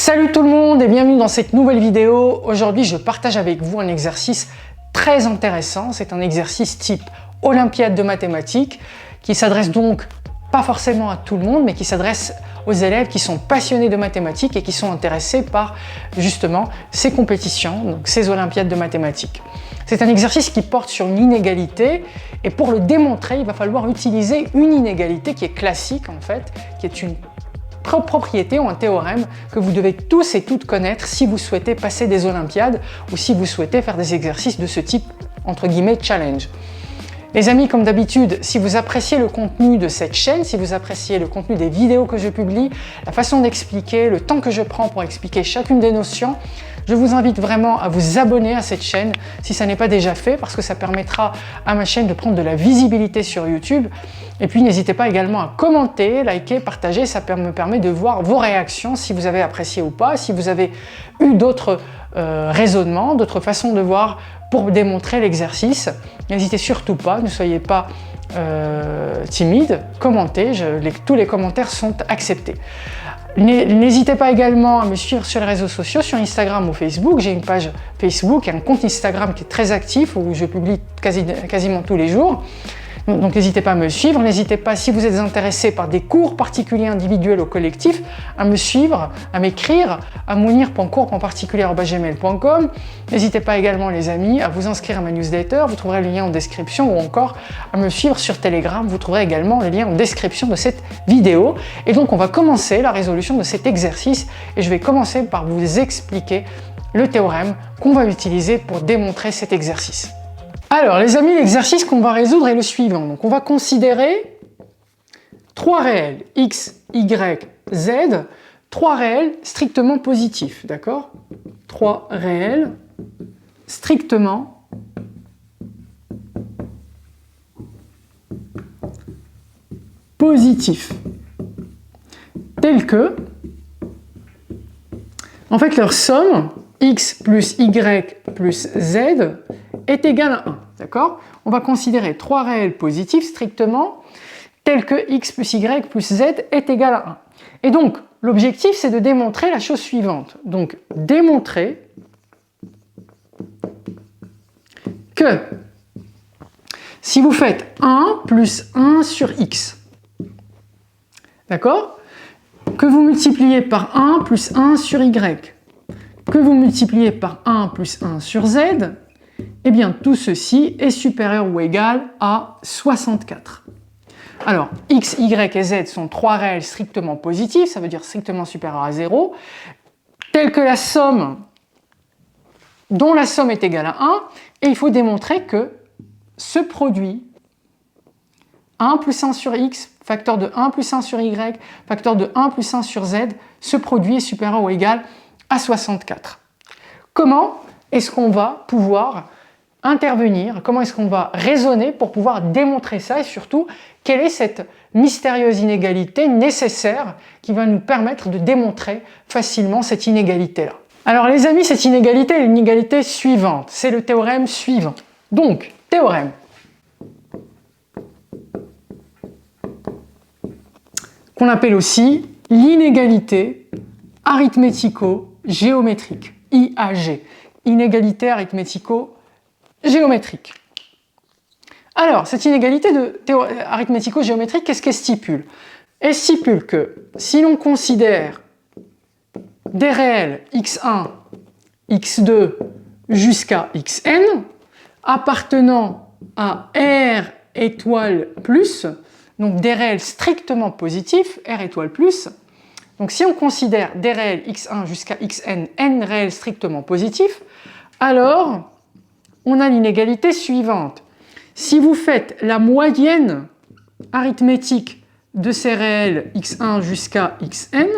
Salut tout le monde et bienvenue dans cette nouvelle vidéo. Aujourd'hui, je partage avec vous un exercice très intéressant. C'est un exercice type Olympiade de mathématiques qui s'adresse donc pas forcément à tout le monde, mais qui s'adresse aux élèves qui sont passionnés de mathématiques et qui sont intéressés par justement ces compétitions, donc ces Olympiades de mathématiques. C'est un exercice qui porte sur une inégalité et pour le démontrer, il va falloir utiliser une inégalité qui est classique en fait, qui est une propriété ou un théorème que vous devez tous et toutes connaître si vous souhaitez passer des Olympiades ou si vous souhaitez faire des exercices de ce type, entre guillemets, challenge. Les amis, comme d'habitude, si vous appréciez le contenu de cette chaîne, si vous appréciez le contenu des vidéos que je publie, la façon d'expliquer, le temps que je prends pour expliquer chacune des notions, je vous invite vraiment à vous abonner à cette chaîne si ça n'est pas déjà fait parce que ça permettra à ma chaîne de prendre de la visibilité sur YouTube. Et puis n'hésitez pas également à commenter, liker, partager, ça me permet de voir vos réactions si vous avez apprécié ou pas, si vous avez eu d'autres raisonnements, d'autres façons de voir pour démontrer l'exercice. N'hésitez surtout pas, ne soyez pas timide, commentez, tous les commentaires sont acceptés. N'hésitez pas également à me suivre sur les réseaux sociaux, sur Instagram ou Facebook. J'ai une page Facebook et un compte Instagram qui est très actif où je publie quasiment tous les jours. Donc n'hésitez pas à me suivre, n'hésitez pas si vous êtes intéressé par des cours particuliers individuels ou collectifs à me suivre, à m'écrire à mounir.cours.particulier@gmail.com. N'hésitez pas également les amis à vous inscrire à ma newsletter, vous trouverez le lien en description ou encore à me suivre sur Telegram, vous trouverez également le lien en description de cette vidéo. Et donc on va commencer la résolution de cet exercice et je vais commencer par vous expliquer le théorème qu'on va utiliser pour démontrer cet exercice. Alors les amis, l'exercice qu'on va résoudre est le suivant. Donc on va considérer trois réels, x, y, z, trois réels strictement positifs, d'accord? Trois réels strictement positifs, tels que, en fait leur somme, x plus y plus z, est égale à 1, d'accord? On va considérer trois réels positifs strictement tels que x plus y plus z est égal à 1. Et donc, l'objectif, c'est de démontrer la chose suivante. Donc, démontrer que si vous faites 1 plus 1 sur x, d'accord? Que vous multipliez par 1 plus 1 sur y, que vous multipliez par 1 plus 1 sur z, eh bien tout ceci est supérieur ou égal à 64. Alors, x, y et z sont trois réels strictement positifs, ça veut dire strictement supérieurs à 0, tels que la somme, dont la somme est égale à 1, et il faut démontrer que ce produit, 1 plus 1 sur x, facteur de 1 plus 1 sur y, facteur de 1 plus 1 sur z, ce produit est supérieur ou égal à 64. Comment est-ce qu'on va pouvoir intervenir, comment est-ce qu'on va raisonner pour pouvoir démontrer ça et surtout, quelle est cette mystérieuse inégalité nécessaire qui va nous permettre de démontrer facilement cette inégalité-là. Alors les amis, cette inégalité est l'inégalité suivante, c'est le théorème suivant. Donc, théorème. Qu'on appelle aussi l'inégalité arithmético-géométrique, IAG, inégalité arithmético-géométrique. Alors, cette inégalité arithmético-géométrique, qu'est-ce qu'elle stipule? Elle stipule que si l'on considère des réels x1, x2 jusqu'à xn appartenant à R étoile plus, donc des réels strictement positifs, R étoile plus, donc si on considère des réels x1 jusqu'à xn, n réels strictement positifs, alors on a l'inégalité suivante. Si vous faites la moyenne arithmétique de ces réels x1 jusqu'à xn,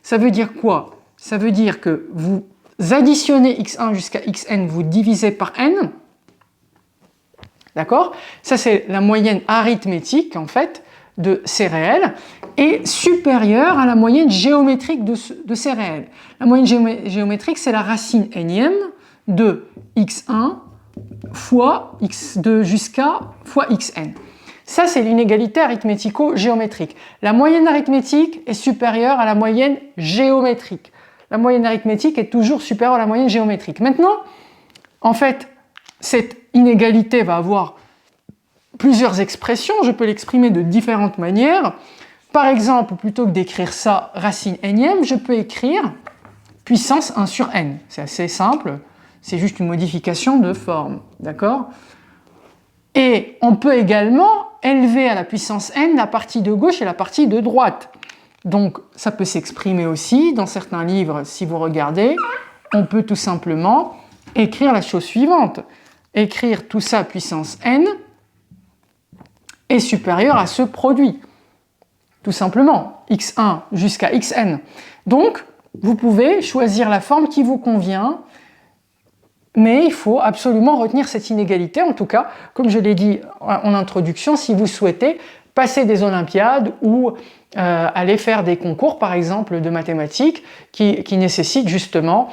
ça veut dire quoi? Ça veut dire que vous additionnez x1 jusqu'à xn, vous divisez par n, d'accord? Ça c'est la moyenne arithmétique en fait de ces réels est supérieure à la moyenne géométrique de ces réels. La moyenne géométrique, c'est la racine énième de x1 fois x2 jusqu'à fois xn. Ça, c'est l'inégalité arithmético-géométrique. La moyenne arithmétique est supérieure à la moyenne géométrique. La moyenne arithmétique est toujours supérieure à la moyenne géométrique. Maintenant, en fait, cette inégalité va avoir plusieurs expressions. Je peux l'exprimer de différentes manières. Par exemple, plutôt que d'écrire ça racine énième, je peux écrire puissance 1 sur n. C'est assez simple. C'est juste une modification de forme. D'accord? Et on peut également élever à la puissance n la partie de gauche et la partie de droite. Donc ça peut s'exprimer aussi dans certains livres, si vous regardez, on peut tout simplement écrire la chose suivante. Écrire tout ça puissance n est supérieur à ce produit. Tout simplement, x1 jusqu'à xn. Donc vous pouvez choisir la forme qui vous convient, mais il faut absolument retenir cette inégalité. En tout cas, comme je l'ai dit en introduction, si vous souhaitez passer des olympiades ou aller faire des concours, par exemple, de mathématiques qui nécessitent justement,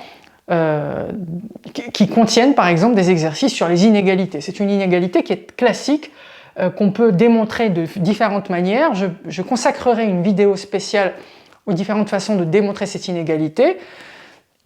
qui contiennent par exemple des exercices sur les inégalités. C'est une inégalité qui est classique, qu'on peut démontrer de différentes manières. Je consacrerai une vidéo spéciale aux différentes façons de démontrer cette inégalité.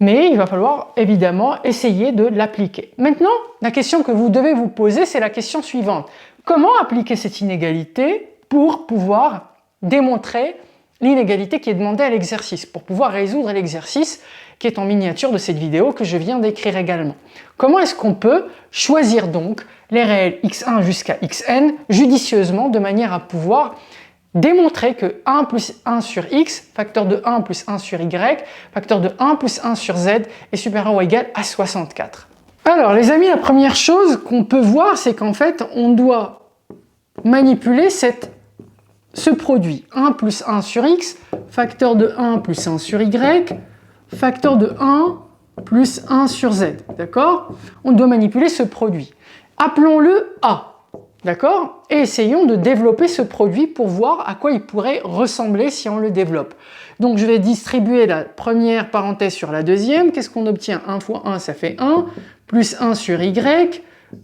Mais il va falloir évidemment essayer de l'appliquer. Maintenant, la question que vous devez vous poser, c'est la question suivante. Comment appliquer cette inégalité pour pouvoir démontrer l'inégalité qui est demandée à l'exercice, pour pouvoir résoudre l'exercice qui est en miniature de cette vidéo que je viens d'écrire également. Comment est-ce qu'on peut choisir donc les réels x1 jusqu'à xn judicieusement de manière à pouvoir démontrer que 1 plus 1 sur x, facteur de 1 plus 1 sur y, facteur de 1 plus 1 sur z est supérieur ou égal à 64. Alors les amis, la première chose qu'on peut voir, c'est qu'en fait, on doit manipuler ce produit. 1 plus 1 sur x, facteur de 1 plus 1 sur y, facteur de 1 plus 1 sur z. D'accord? On doit manipuler ce produit. Appelons-le A. D'accord? Et essayons de développer ce produit pour voir à quoi il pourrait ressembler si on le développe. Donc je vais distribuer la première parenthèse sur la deuxième. Qu'est-ce qu'on obtient? 1 fois 1, ça fait 1, plus 1 sur y.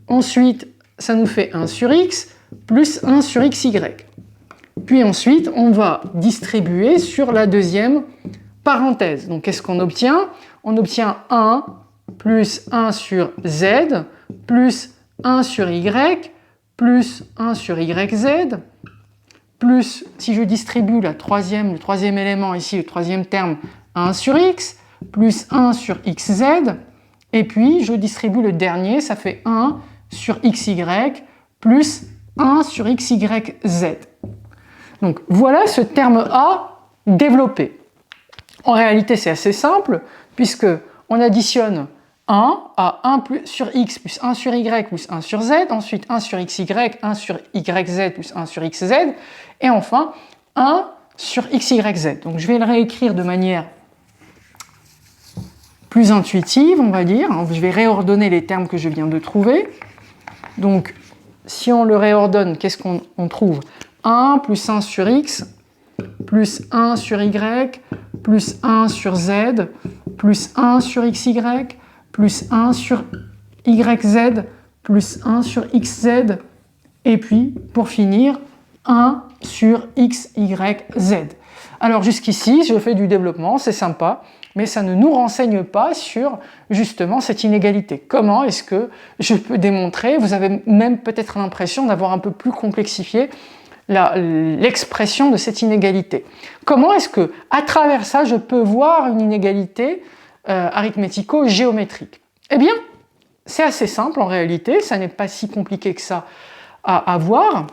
Ensuite, ça nous fait 1 sur x, plus 1 sur xy. Puis ensuite, on va distribuer sur la deuxième parenthèse. Donc qu'est-ce qu'on obtient? On obtient 1 plus 1 sur z, plus 1 sur y, plus 1 sur yz, plus, si je distribue le troisième élément ici, le troisième terme, 1 sur x, plus 1 sur xz, et puis je distribue le dernier, ça fait 1 sur xy, plus 1 sur xyz. Donc voilà ce terme A développé. En réalité, c'est assez simple, puisque on additionne 1 à 1 sur x plus 1 sur y plus 1 sur z, ensuite 1 sur xy, 1 sur yz plus 1 sur xz, et enfin 1 sur xyz. Donc je vais le réécrire de manière plus intuitive, on va dire. Je vais réordonner les termes que je viens de trouver. Donc si on le réordonne, qu'est-ce qu'on trouve? 1 plus 1 sur x, plus 1 sur y, plus 1 sur z, plus 1 sur xy, plus 1 sur yz, plus 1 sur xz, et puis, pour finir, 1 sur xyz. Alors jusqu'ici, je fais du développement, c'est sympa, mais ça ne nous renseigne pas sur, justement, cette inégalité. Comment est-ce que je peux démontrer? Vous avez même peut-être l'impression d'avoir un peu plus complexifié l'expression de cette inégalité. Comment est-ce que, à travers ça, je peux voir une inégalité arithmético-géométrique? Eh bien, c'est assez simple en réalité, ça n'est pas si compliqué que ça à voir.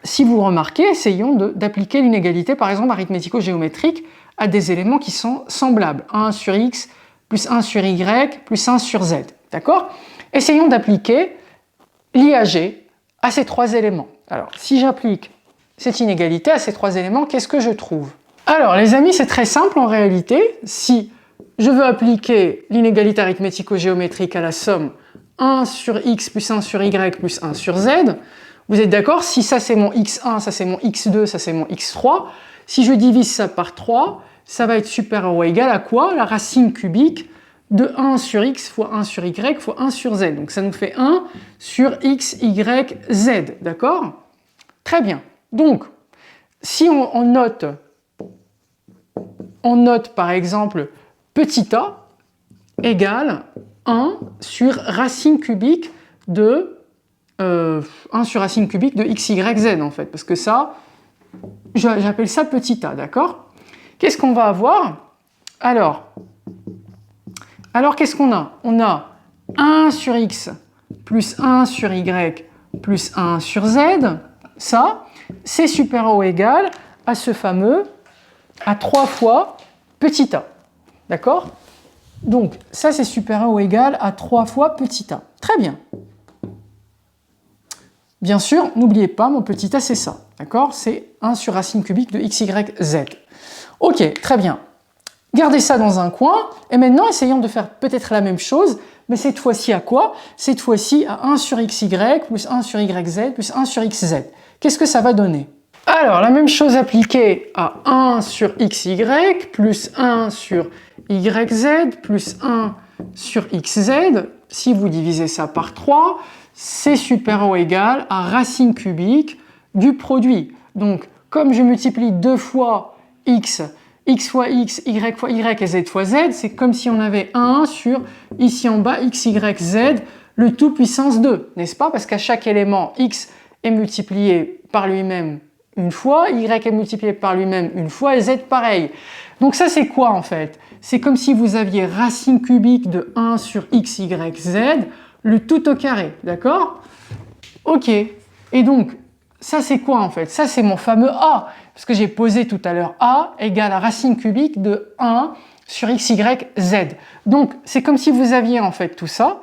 Si vous remarquez, essayons d'appliquer l'inégalité, par exemple, arithmético-géométrique à des éléments qui sont semblables. 1 sur x, plus 1 sur y, plus 1 sur z. D'accord? Essayons d'appliquer l'IAG à ces trois éléments. Alors, si j'applique cette inégalité à ces trois éléments, qu'est-ce que je trouve? Alors, les amis, c'est très simple en réalité. Si je veux appliquer l'inégalité arithmético-géométrique à la somme 1 sur x plus 1 sur y plus 1 sur z, vous êtes d'accord? Si ça c'est mon x1, ça c'est mon x2, ça c'est mon x3, si je divise ça par 3, ça va être supérieur ou égal à quoi? La racine cubique de 1 sur x fois 1 sur y fois 1 sur z. Donc ça nous fait 1 sur x, y, z, d'accord? Très bien. Donc, si on note par exemple petit a égale 1 sur racine cubique de 1 sur racine cubique de x, y, z en fait, parce que ça, j'appelle ça petit a, d'accord? Qu'est-ce qu'on va avoir? Alors qu'est-ce qu'on a? On a 1 sur x plus 1 sur y plus 1 sur z, ça, c'est supérieur ou égal à ce fameux, à 3 fois petit a, d'accord? Donc, ça, c'est supérieur ou égal à 3 fois petit a. Très bien. Bien sûr, n'oubliez pas, mon petit a, c'est ça, d'accord? C'est 1 sur racine cubique de x, y, z. Ok, très bien. Gardez ça dans un coin, et maintenant, essayons de faire peut-être la même chose, mais cette fois-ci à quoi? Cette fois-ci à 1 sur xy plus 1 sur yz plus 1 sur xz. Qu'est-ce que ça va donner? Alors, la même chose appliquée à 1 sur xy plus 1 sur yz plus 1 sur xz, si vous divisez ça par 3, c'est supérieur ou égal à racine cubique du produit. Donc, comme je multiplie 2 fois x fois x, y fois y et z fois z, c'est comme si on avait 1 sur, ici en bas, x, y, z, le tout puissance 2, n'est-ce pas? Parce qu'à chaque élément, x est multiplié par lui-même une fois, y est multiplié par lui-même une fois, et z pareil. Donc ça, c'est quoi en fait? C'est comme si vous aviez racine cubique de 1 sur x, y, z, le tout au carré, d'accord? Ok, et donc, ça c'est quoi en fait? Ça c'est mon fameux a, parce que j'ai posé tout à l'heure a égale à racine cubique de 1 sur x, y, z. Donc, c'est comme si vous aviez en fait tout ça.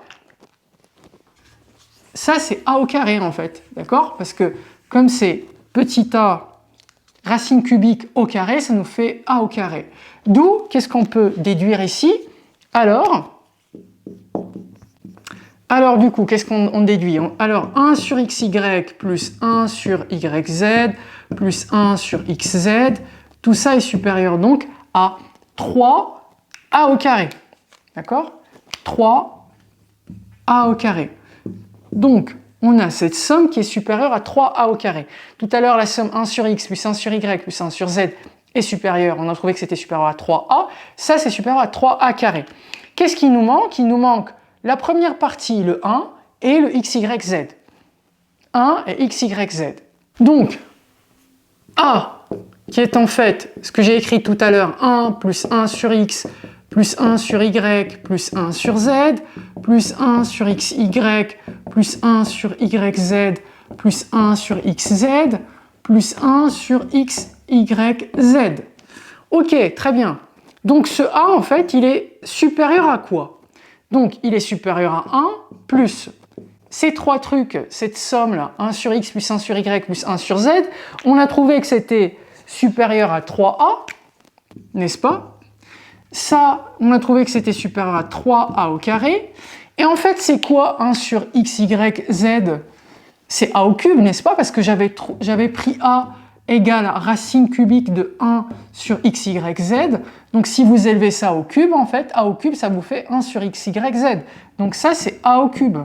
Ça c'est a au carré en fait, d'accord? Parce que comme c'est petit a racine cubique au carré, ça nous fait a au carré. D'où, qu'est-ce qu'on peut déduire ici? Alors du coup, qu'est-ce qu'on déduit? Alors 1 sur xy plus 1 sur yz plus 1 sur xz, tout ça est supérieur donc à 3a au carré. D'accord? 3a au carré. Donc, on a cette somme qui est supérieure à 3a au carré. Tout à l'heure, la somme 1 sur x plus 1 sur y plus 1 sur z est supérieure. On a trouvé que c'était supérieur à 3a. Ça, c'est supérieur à 3a carré. Qu'est-ce qui nous manque? Il nous manque la première partie, le 1, et le x, y, z. 1 et x, y, z. Donc, a, qui est en fait ce que j'ai écrit tout à l'heure, 1 plus 1 sur x plus 1 sur y plus 1 sur z, plus 1 sur xy plus 1 sur yz plus 1 sur xz, plus 1 sur xyz. Ok, très bien. Donc ce a, en fait, il est supérieur à quoi? Donc il est supérieur à 1 plus ces trois trucs, cette somme-là, 1 sur x plus 1 sur y plus 1 sur z, on a trouvé que c'était supérieur à 3a, n'est-ce pas? Ça, on a trouvé que c'était supérieur à 3a au carré. Et en fait, c'est quoi 1 sur x, y, z? C'est a au cube, n'est-ce pas? Parce que j'avais pris a égale à racine cubique de 1 sur x, y, z. Donc si vous élevez ça au cube, en fait, a au cube, ça vous fait 1 sur x, y, z. Donc ça, c'est a au cube.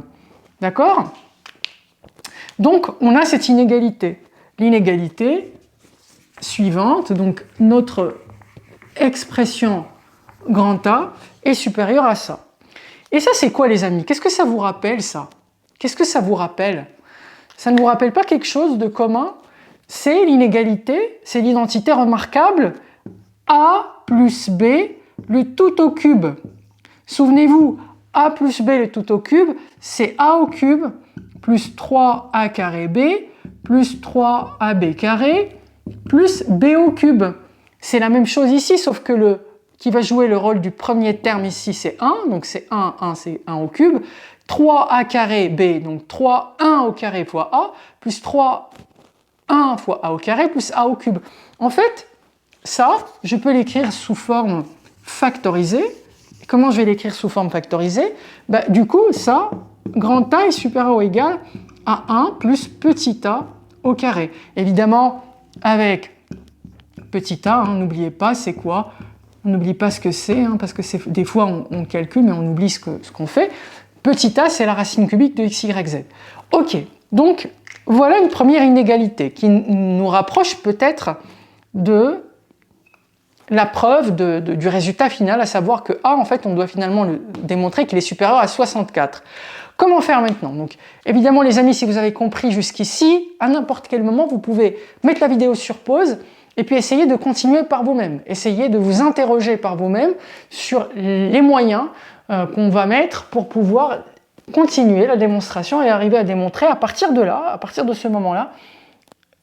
D'accord? Donc, on a cette inégalité. L'inégalité suivante, donc notre expression grand A est supérieure à ça. Et ça, c'est quoi, les amis? Qu'est-ce que ça vous rappelle, ça? Qu'est-ce que ça vous rappelle? Ça ne vous rappelle pas quelque chose de commun? C'est l'inégalité, c'est l'identité remarquable A plus B, le tout au cube. Souvenez-vous, A plus B, le tout au cube, c'est A au cube plus 3A carré B plus 3AB carré plus B au cube. C'est la même chose ici, sauf que le qui va jouer le rôle du premier terme ici, c'est 1, donc c'est 1 c'est 1 au cube, 3a carré b, donc 1 au carré fois a, plus 1 fois a au carré, plus a au cube. En fait, ça, je peux l'écrire sous forme factorisée. Et comment je vais l'écrire sous forme factorisée? Du coup, ça, grand A est supérieur ou égal à 1 plus petit a au carré. Évidemment, avec petit a, n'oubliez pas, c'est quoi? On n'oublie pas ce que c'est, parce que des fois on calcule, mais on oublie ce qu'on fait. Petit a, c'est la racine cubique de x, y, z. Ok, donc Voilà une première inégalité qui nous rapproche peut-être de la preuve du résultat final, à savoir que A, en fait, on doit finalement démontrer qu'il est supérieur à 64. Comment faire maintenant? Donc, évidemment, les amis, si vous avez compris jusqu'ici, à n'importe quel moment, vous pouvez mettre la vidéo sur pause et puis essayer de continuer par vous-même. Essayez de vous interroger par vous-même sur les moyens qu'on va mettre pour pouvoir continuer la démonstration et arriver à démontrer à partir de là, à partir de ce moment-là,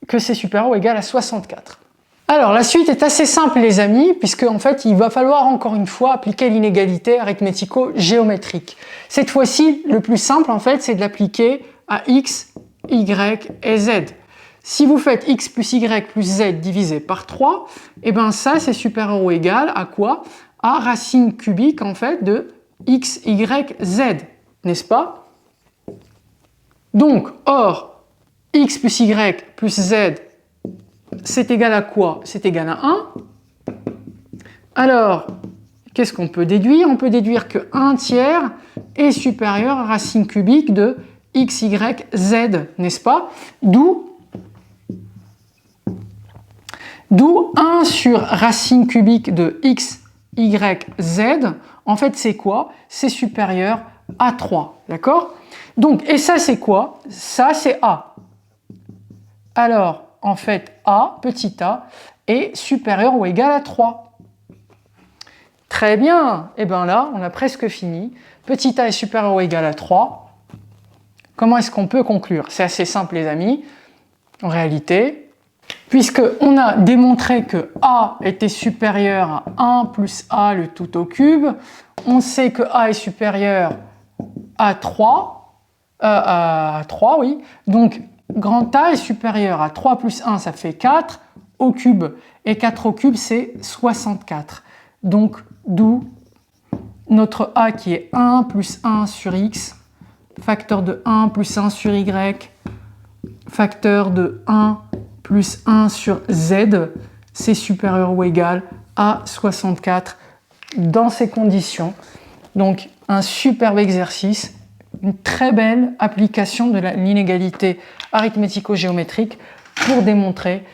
que c'est supérieur ou égal à 64. Alors, la suite est assez simple, les amis, puisque en fait, il va falloir encore une fois appliquer l'inégalité arithmético-géométrique. Cette fois-ci, le plus simple, en fait, c'est de l'appliquer à x, y et z. Si vous faites x plus y plus z divisé par 3, et bien ça, c'est supérieur ou égal à quoi? À racine cubique, en fait, de x, y, z, n'est-ce pas? Donc, or, x plus y plus z, c'est égal à quoi? C'est égal à 1. Alors, qu'est-ce qu'on peut déduire? On peut déduire que 1 tiers est supérieur à racine cubique de x, y, z, n'est-ce pas? D'où 1 sur racine cubique de x, y, z, en fait, c'est quoi? C'est supérieur à 3, d'accord? Donc, et ça, c'est quoi? Ça, c'est A. Alors, en fait, A, petit a, est supérieur ou égal à 3. Très bien, et bien là, on a presque fini. Petit a est supérieur ou égal à 3. Comment est-ce qu'on peut conclure? C'est assez simple, les amis, en réalité, puisqu'on a démontré que A était supérieur à 1 plus A le tout au cube, on sait que A est supérieur à 3, oui, donc grand A est supérieur à 3 plus 1, ça fait 4 au cube, et 4 au cube, c'est 64. Donc, d'où notre A qui est 1 plus 1 sur x, facteur de 1 plus 1 sur y, facteur de 1 plus 1 sur z, c'est supérieur ou égal à 64 dans ces conditions. Donc, un superbe exercice, une très belle application de l'inégalité arithmético-géométrique pour démontrer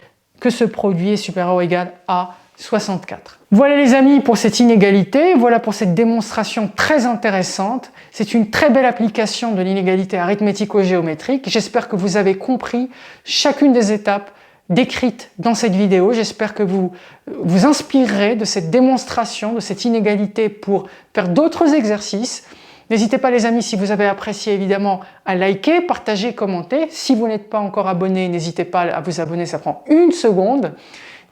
que ce produit est supérieur ou égal à 64. Voilà les amis pour cette inégalité, voilà pour cette démonstration très intéressante. C'est une très belle application de l'inégalité arithmético-géométrique. J'espère que vous avez compris chacune des étapes décrites dans cette vidéo. J'espère que vous vous inspirerez de cette démonstration, de cette inégalité pour faire d'autres exercices. N'hésitez pas les amis, si vous avez apprécié évidemment, à liker, partager, commenter. Si vous n'êtes pas encore abonné, n'hésitez pas à vous abonner, ça prend une seconde.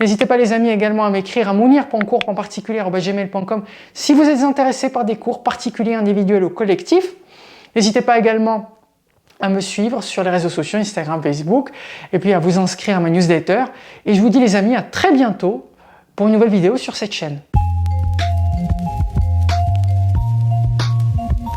N'hésitez pas les amis également à m'écrire à mounir.cours en particulier @gmail.com si vous êtes intéressé par des cours particuliers, individuels ou collectifs. N'hésitez pas également à me suivre sur les réseaux sociaux, Instagram, Facebook, et puis à vous inscrire à ma newsletter. Et je vous dis les amis à très bientôt pour une nouvelle vidéo sur cette chaîne.